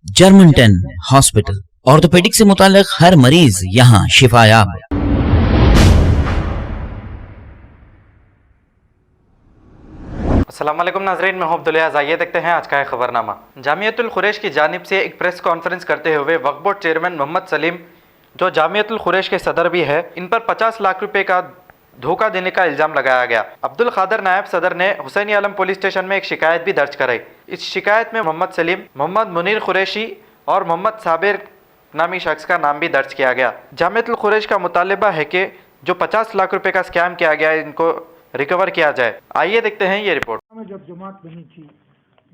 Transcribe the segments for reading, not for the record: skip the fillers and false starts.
German 10 hospital orthopaedic से मुताल्लिक हर मरीज यहाँ शिफायाब। अस्सलाम वालेकुम नाज़रीन, मैं हूं अब्दुल अज़ीज़। आइए देखते हैं आज का है खबरनामा। जामियतुल खुरैश की जानिब से एक प्रेस कॉन्फ्रेंस करते हुए वक्फ बोर्ड चेयरमैन मोहम्मद सलीम, जो जामियतुल खुरैश के सदर भी है, इन पर 50 लाख रुपए का धोखा देने का इल्ज़ाम लगाया गया। अब्दुल खादर नायब सदर ने हुसैनी आलम पुलिस स्टेशन में एक शिकायत भी दर्ज कराई। इस शिकायत में मोहम्मद सलीम, मोहम्मद मुनीर कुरैशी और मोहम्मद साबिर नामी शख्स का नाम भी दर्ज किया गया। जामियतुल खुरैश का मुतालबा है कि जो 50 लाख रुपए का स्कैम किया गया है, इनको रिकवर किया जाए। आइए देखते हैं ये रिपोर्ट। में जब जमात बनी थी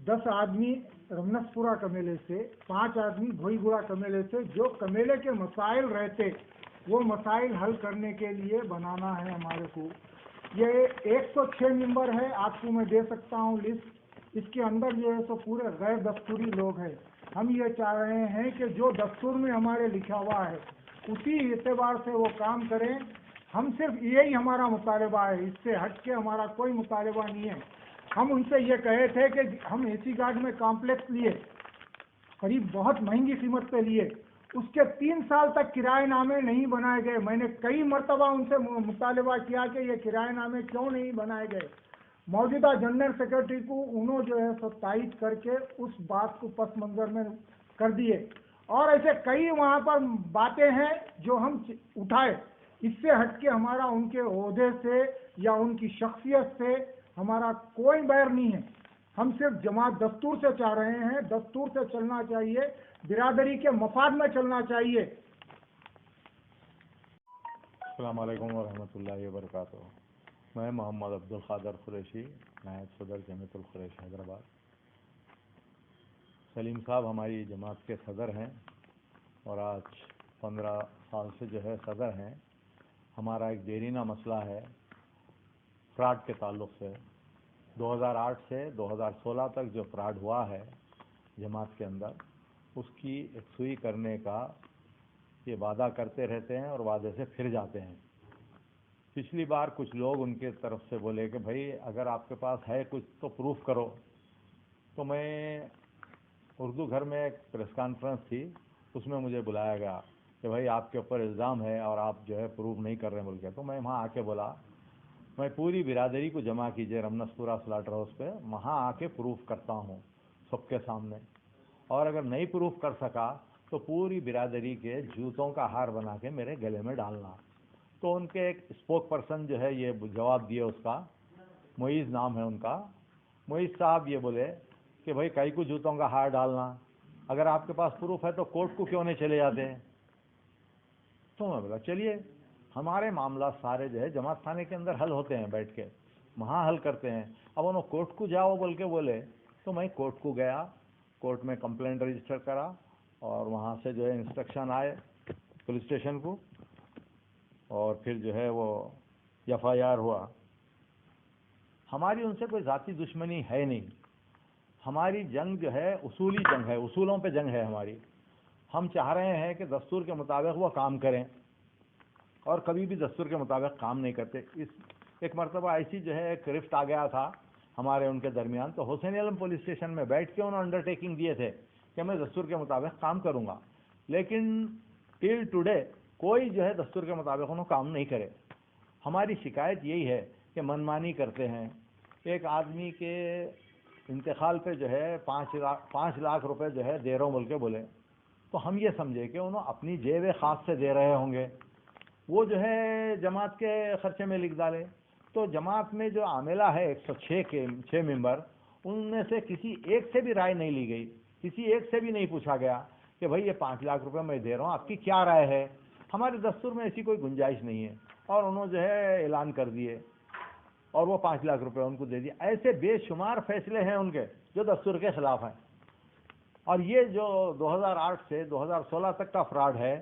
10 आदमी रमनसपुरा कमेले से, 5 आदमी भोईगुड़ा कमेले से, जो कमेले के मसाइल रहते वो मसाइल हल करने के लिए बनाना है हमारे को। ये 106 मेंबर है, आपको मैं दे सकता हूँ लिस्ट। इसके अंदर जो है सो पूरे गैर दस्तूरी लोग हैं। हम ये चाह रहे हैं कि जो दस्तूर में हमारे लिखा हुआ है उसी एतबार से वो काम करें। हम सिर्फ यही हमारा मुतालबा है, इससे हट के हमारा कोई मुतालबा नहीं है। हम उनसे ये कहे थे कि हम एसी गार्ड में कॉम्प्लेक्स लिए, करीब बहुत महंगी कीमत पे लिए, उसके 3 साल तक किराएनामे नहीं बनाए गए। मैंने कई मरतबा उनसे मुतालबा किया कि ये किराएनामे क्यों नहीं बनाए गए। मौजूदा जनरल सेक्रेटरी को उन्होंने जो है सो तायद करके उस बात को पस मंजर में कर दिए। और ऐसे कई वहाँ पर बातें हैं जो हम उठाए। इससे हट के हमारा उनके ओहदे से या उनकी शख्सियत से हमारा कोई बैर नहीं है। हम सिर्फ जमात दस्तूर से चाह रहे हैं, दस्तूर से चलना चाहिए, बिरादरी के मफाद में चलना चाहिए। अस्सलाम वालेकुम वरहमतुल्लाहि वबरकातुहू। मैं मोहम्मद अब्दुल खादर कुरैशी, नायब सदर जमीयतुल खुरैश हैदराबाद। सलीम साहब हमारी जमात के सदर हैं और आज 15 साल से जो है सदर हैं। हमारा एक देरीना मसला है फ्रॉड के ताल्लुक़ से। 2008 से 2016 तक जो फ्रॉड हुआ है जमात के अंदर, उसकी एकसुई करने का ये वादा करते रहते हैं और वादे से फिर जाते हैं। पिछली बार कुछ लोग उनके तरफ से बोले कि भाई अगर आपके पास है कुछ तो प्रूफ करो। तो मैं उर्दू घर में एक प्रेस कॉन्फ्रेंस थी, उसमें मुझे बुलाया गया कि भाई आपके ऊपर इल्ज़ाम है और आप जो है प्रूफ नहीं कर रहे बोल के। तो मैं वहाँ आके बोला, मैं पूरी बिरादरी को जमा कीजिए रमनसपुरा स्लाटर हाउस पे, वहाँ आके प्रूफ करता हूँ सबके सामने। और अगर नहीं प्रूफ कर सका तो पूरी बिरादरी के जूतों का हार बना के मेरे गले में डालना। तो उनके एक स्पोक पर्सन जो है ये जवाब दिए, उसका मोइज़ नाम है उनका। मोइज़ साहब ये बोले कि भाई कई को जूतों का हार डालना, अगर आपके पास प्रूफ है तो कोर्ट को क्यों नहीं चले जाते हैं। तो मैं बोला चलिए, हमारे मामला सारे जो है जमात खाने के अंदर हल होते हैं, बैठ के वहाँ हल करते हैं। अब उन्होंने कोर्ट को जाओ बोल के बोले, तो मैं कोर्ट को गया, कोर्ट में कंप्लेंट रजिस्टर करा और वहाँ से जो है इंस्ट्रक्शन आए पुलिस स्टेशन को, और फिर जो है वो FIR हुआ। हमारी उनसे कोई ज़ाती दुश्मनी है नहीं, हमारी जंग जो है उसूली जंग है, उसूलों पे जंग है हमारी। हम चाह रहे हैं कि दस्तूर के मुताबिक वो काम करें और कभी भी दस्तूर के मुताबिक काम नहीं करते। इस एक मरतबा ऐसी जो है एक रिफ्ट आ गया था हमारे उनके दरमियान, तो हुसैन आलम पुलिस स्टेशन में बैठ के उन्होंने अंडरटेकिंग दिए थे कि मैं दस्तूर के मुताबिक काम करूँगा, लेकिन टिल टुडे कोई जो है दस्तूर के मुताबिक उन्होंने काम नहीं करे। हमारी शिकायत यही है कि मनमानी करते हैं। एक आदमी के इंतकाल पे जो है 5 लाख रुपए जो है दे रहा हूँ बोल के बोले, तो हम ये समझे कि उन्होंने अपनी जेब खास से दे रहे होंगे, वो जो है जमात के खर्चे में लिख डाले। तो जमात में जो आमेला है 106 के 6 मेंबर, उनमें से किसी एक से भी राय नहीं ली गई, किसी एक से भी नहीं पूछा गया कि भाई ये 5 लाख रुपए मैं दे रहा हूँ, आपकी क्या राय है। हमारे दस्तूर में ऐसी कोई गुंजाइश नहीं है, और उन्होंने जो है ऐलान कर दिए और वो 5 लाख रुपए उनको दे दिए। ऐसे बेशुमार फैसले हैं उनके जो दस्तूर के खिलाफ हैं। और ये जो 2008 से 2016 तक का फ्रॉड है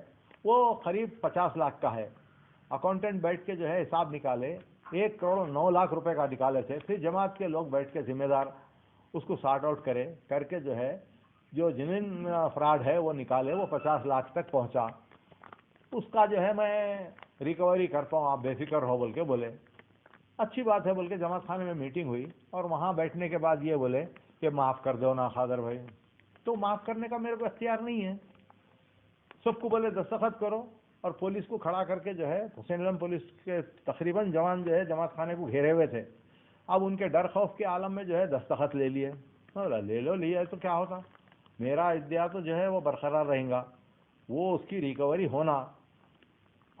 वो करीब 50 लाख का है। अकाउंटेंट बैठ के जो है हिसाब निकाले, 1 करोड़ 9 लाख रुपए का निकाले थे। फिर जमात के लोग बैठ के जिम्मेदार उसको सॉर्ट आउट करके जो है जो जेन्युइन फ्रॉड है वो निकाले, वो 50 लाख तक पहुंचा। उसका जो है मैं रिकवरी करता हूँ, आप बेफिक्र हो बोल के बोले। अच्छी बात है बोल के जमात खाने में मीटिंग हुई और वहाँ बैठने के बाद ये बोले कि माफ़ कर दो ना खादर भाई, تو معاف کرنے کا میرے کو اختیار نہیں ہے. سب کو بولے دستخط کرو اور پولیس کو کھڑا کر کے جو ہے حسین علم پولیس کے تقریباً جوان جو ہے جماعت خانے کو گھیرے ہوئے تھے. اب ان کے ڈر خوف کے عالم میں جو ہے دستخط لے لیے. لے لو لیے تو کیا ہوتا, میرا ادعا تو جو ہے وہ برقرار رہیں گا, وہ اس کی ریکوری ہونا.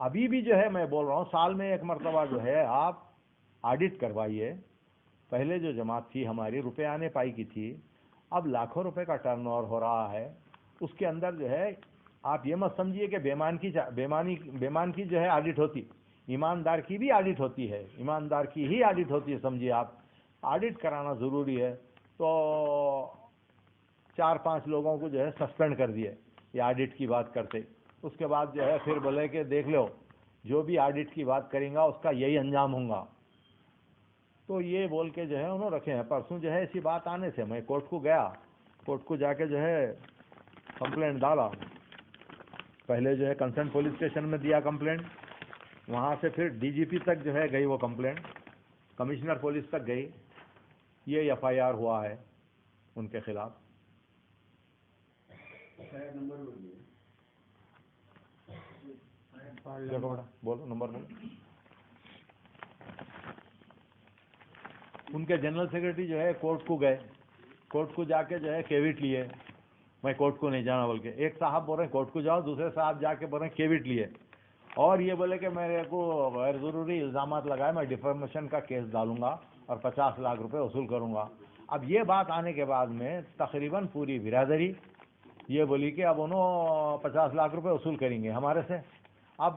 ابھی بھی جو ہے میں بول رہا ہوں سال میں ایک مرتبہ جو ہے آپ آڈٹ کروائیے. پہلے جو جماعت تھی ہماری روپے آنے پائی کی تھی, اب لاکھوں روپے کا ٹرن اوور ہو رہا ہے. اس کے اندر جو ہے آپ یہ مت سمجھیے کہ بیمان کی جو ہے آڈٹ ہوتی, ایماندار کی بھی آڈٹ ہوتی ہے, ایماندار کی ہی آڈٹ ہوتی ہے سمجھیے آپ. آڈٹ کرانا ضروری ہے. تو 4-5 لوگوں کو جو ہے سسپینڈ کر دیے یہ آڈٹ کی بات کرتے. اس کے بعد جو ہے پھر بولے کہ دیکھ لو جو بھی آڈٹ کی بات کریں گا اس کا یہی انجام ہوگا. تو یہ بول کے جو ہے انہوں رکھے ہیں. پرسوں جو ہے اسی بات آنے سے میں کورٹ کو گیا, کورٹ کو جا کے جو ہے کمپلینٹ ڈالا. پہلے جو ہے کنسرن پولیس اسٹیشن میں دیا کمپلینٹ, وہاں سے پھر ڈی جی پی تک جو ہے گئی وہ کمپلینٹ, کمشنر پولیس تک گئی. یہ ایف آئی آر ہوا ہے ان کے خلاف. بولو نمبر بولو. ان کے جنرل سیکرٹری جو ہے کورٹ کو گئے, کورٹ کو جا کے جو ہے کیوٹ لیے. میں کورٹ کو نہیں جانا بول کے, ایک صاحب بول رہے ہیں کورٹ کو جاؤ, دوسرے صاحب جا کے بول رہے ہیں کیوٹ لیے, اور یہ بولے کہ میرے کو غیر ضروری الزامات لگائے, میں ڈیفیمیشن کا کیس ڈالوں گا اور 50 لاکھ روپے وصول کروں گا. اب یہ بات آنے کے بعد میں تقریباً پوری برادری یہ بولی کہ اب انہوں 50 لاکھ روپے وصول کریں گے ہمارے سے. اب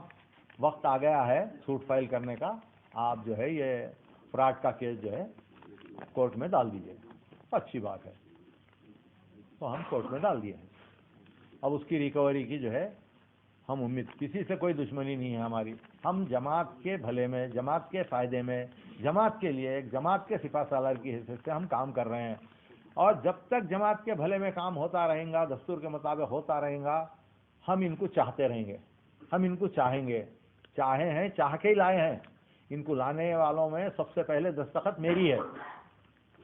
وقت آ گیا ہے سوٹ فائل کرنے کا, آپ جو ہے یہ فراڈ کا کیس جو ہے کورٹ میں ڈال دیجیے. اچھی بات ہے, تو ہم کورٹ میں ڈال دیے. اب اس کی ریکوری کی جو ہے ہم امید, کسی سے کوئی دشمنی نہیں ہے ہماری. ہم جماعت کے بھلے میں, جماعت کے فائدے میں, جماعت کے لیے ایک جماعت کے سپاہ سالار کی حیثیت سے ہم کام کر رہے ہیں. اور جب تک جماعت کے بھلے میں کام ہوتا رہے گا, دستور کے مطابق ہوتا رہے گا, ہم ان کو چاہتے رہیں گے, ہم ان کو چاہیں گے. چاہے ہیں, چاہ کے ہی لائے ہیں. ان کو لانے والوں میں سب سے پہلے دستخط میری ہے,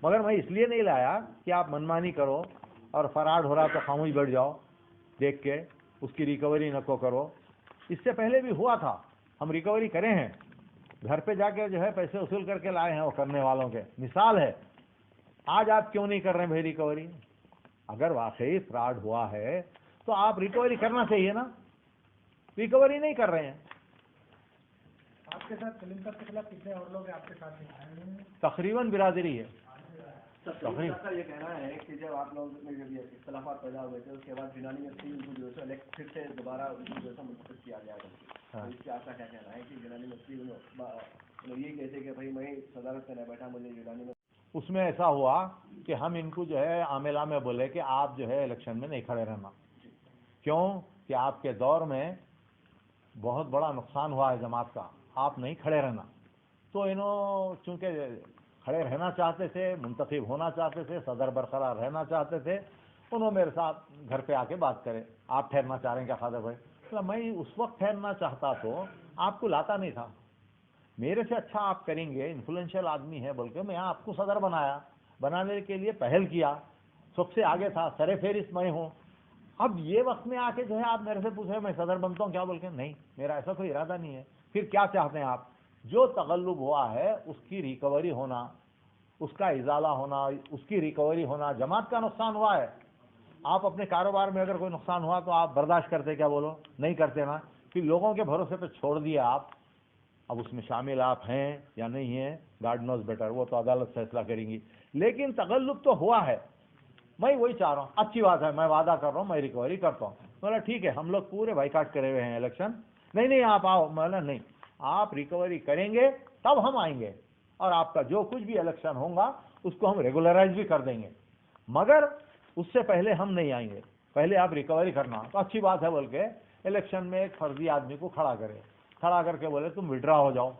مگر میں اس لیے نہیں لایا کہ آپ منمانی کرو اور فراڈ ہو رہا تو خاموش بیٹھ جاؤ دیکھ کے, اس کی ریکوری نہ کرو. اس سے پہلے بھی ہوا تھا, ہم ریکوری کرے ہیں, گھر پہ جا کے جو ہے پیسے وصول کر کے لائے ہیں وہ کرنے والوں کے. مثال ہے, آج آپ کیوں نہیں کر رہے ہیں بھائی ریکوری؟ اگر واقعی فراڈ ہوا ہے تو آپ ریکوری کرنا چاہیے نا, ریکوری نہیں کر رہے ہیں. آپ کے ساتھ سلیم صاحب کے خلاف کتنے اور لوگ آپ کے ساتھ ہیں؟ تقریباً برادری ہے. سلیم صاحب کا یہ کہنا ہے کہ جب آپ لوگ میں جب یہ اختلافات پیدا ہوئے تھے اس کے بعد جنانی میں ان کو جو ہے پھر سے دوبارہ ان کو جو ہے منتخب کیا گیا تھا. اس سے آپ کا کیا کہنا ہے کہ جنانی میں یہ کہتے کہ بھائی میں صدارت میں بیٹھا, مجھے جنانی میں اس میں ایسا ہوا کہ ہم ان کو جو ہے عاملہ میں بولے کہ آپ جو ہے الیکشن میں نہیں کھڑے رہنا. کیوں کہ آپ کے دور میں بہت بڑا نقصان ہوا ہے جماعت کا, آپ نہیں کھڑے رہنا. تو انہوں چونکہ کھڑے رہنا چاہتے تھے, منتخب ہونا چاہتے تھے, صدر برقرار رہنا چاہتے تھے, انہوں میرے ساتھ گھر پہ آ کے بات کرے, آپ ٹھہرنا چاہ رہے ہیں کیا خادر بھائی؟ تو میں اس وقت ٹھہرنا چاہتا تو آپ کو لاتا نہیں تھا. میرے سے اچھا آپ کریں گے, انفلوئنشل آدمی ہے بول کے میں آپ کو صدر بنایا, بنانے کے لیے پہل کیا, سب سے آگے تھا, سر فہرست میں ہوں. اب یہ وقت میں آ کے جو ہے آپ میرے سے پوچھے میں صدر بنتا ہوں کیا بول کے؟ نہیں, میرا ایسا کوئی ارادہ نہیں ہے. پھر کیا چاہتے ہیں آپ؟ جو تغلب ہوا ہے اس کی ریکوری ہونا, اس کا ازالہ ہونا, اس کی ریکوری ہونا. جماعت کا نقصان ہوا ہے, آپ اپنے کاروبار میں اگر کوئی نقصان ہوا تو آپ برداشت کرتے کیا؟ بولو نہیں کرتے نا. پھر لوگوں کے بھروسے پہ چھوڑ دیا آپ. اب اس میں شامل آپ ہیں یا نہیں ہیں, گاڈ نوز بیٹر, وہ تو عدالت فیصلہ کریں گی. لیکن تغلب تو ہوا ہے, میں وہی چاہ رہا ہوں. اچھی بات ہے, میں وعدہ کر رہا ہوں میں ریکوری کرتا ہوں. بولا ٹھیک ہے, ہم لوگ پورے بائیکاٹ کرے ہوئے ہیں الیکشن. نہیں آپ آؤ. بولا نہیں, آپ ریکوری کریں گے تب ہم آئیں گے, اور آپ کا جو کچھ بھی الیکشن ہوگا اس کو ہم ریگولرائز بھی کر دیں گے, مگر اس سے پہلے ہم نہیں آئیں گے. پہلے آپ ریکوری کرنا. تو اچھی بات ہے بول کے الیکشن میں ایک فرضی آدمی کو کھڑا کرے, کھڑا کر کے بولے تم وڈرا ہو جاؤ.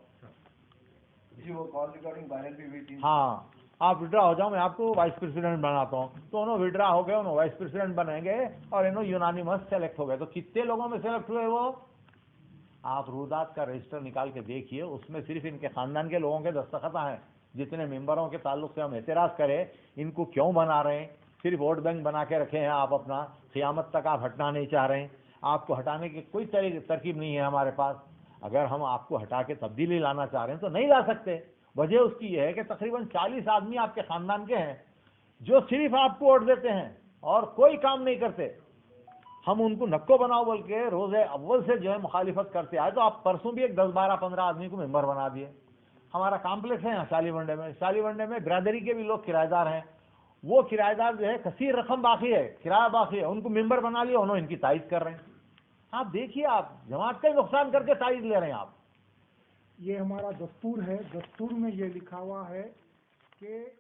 جی وہ کال ریکارڈنگ وائرل بھی ہوئی تھی. ہاں, آپ وڈرا ہو جاؤ, میں آپ کو وائس پریزیڈنٹ بناتا ہوں. تو انہوں وڈرا ہو گئے, انہوں وائس پریزیڈنٹ بنیں گے, اور انہوں یونانیمس سلیکٹ ہو گئے. تو کتنے لوگوں میں سلیکٹ ہوئے وہ؟ آپ رودات کا رجسٹر نکال کے دیکھیے, اس میں صرف ان کے خاندان کے لوگوں کے دستخط ہیں. جتنے ممبروں کے تعلق سے ہم اعتراض کریں ان کو کیوں بنا رہے ہیں, सिर्फ वोट बैंक बना के रखे हैं आप अपना, क़यामत तक आप हटना नहीं चाह रहे हैं। आपको हटाने की कोई तरकीब नहीं है हमारे पास। अगर हम आपको हटा के तब्दीली लाना चाह रहे हैं तो नहीं ला सकते। वजह उसकी ये है कि तकरीबन 40 आदमी आपके ख़ानदान के हैं जो सिर्फ आपको वोट देते हैं और कोई काम नहीं करते। हम उनको नक्को बनाओ बोल के रोज़े अव्वल से जो है मुखालिफत करते आए, तो आप परसों भी एक 10, 12, 15 आदमी को मेंबर बना दिए। हमारा कॉम्प्लेक्स है यहाँ शालीवंडे में, शालीवंडे में बिरादरी के भी लोग किराएदार हैं, वो किराएदार जो है कसीर रकम बाकी है, किराया बाकी है, उनको मेंबर बना लिया, उन्होंने इनकी ताइज कर रहे हैं। आप देखिए, आप जमात का ही नुकसान करके ताइज ले रहे हैं आप। ये हमारा दस्तूर है, दस्तूर में ये लिखा हुआ है कि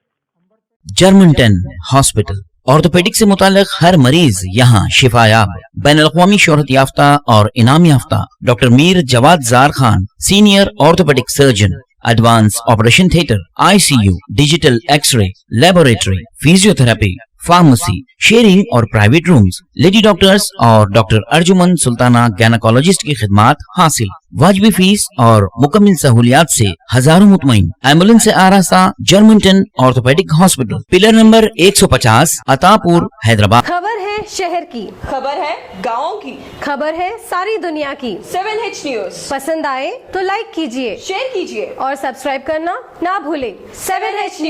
जर्मनटन हॉस्पिटल, ऑर्थोपेडिक से मुताल्लिक हर मरीज यहाँ शिफायाब। बैनुल-अक़वामी शोहरत याफ्ता और इनाम याफ्ता doctor Mir Jawad Zar Khan, senior orthopaedic surgeon, advance operation theatre, ICU, digital x ray, laboratory, physiotherapy, pharmacy, sharing और प्राइवेट रूम्स, लेडी डॉक्टर्स और डॉक्टर अर्जुमन सुल्ताना गैनाकोलॉजिस्ट की खिदमात हासिल। वाजबी फीस और मुकम्मल सहूलियात से हजारों मुतमईन। एम्बुलेंस से आरास्ता Germanten orthopaedic hospital, pillar number 150, Attapur, Hyderabad. खबर है शहर की, खबर है गाँव की, खबर है सारी दुनिया की। 7H न्यूज पसंद आए तो लाइक कीजिए, शेयर कीजिए और सब्सक्राइब करना ना भूलें। 7H news.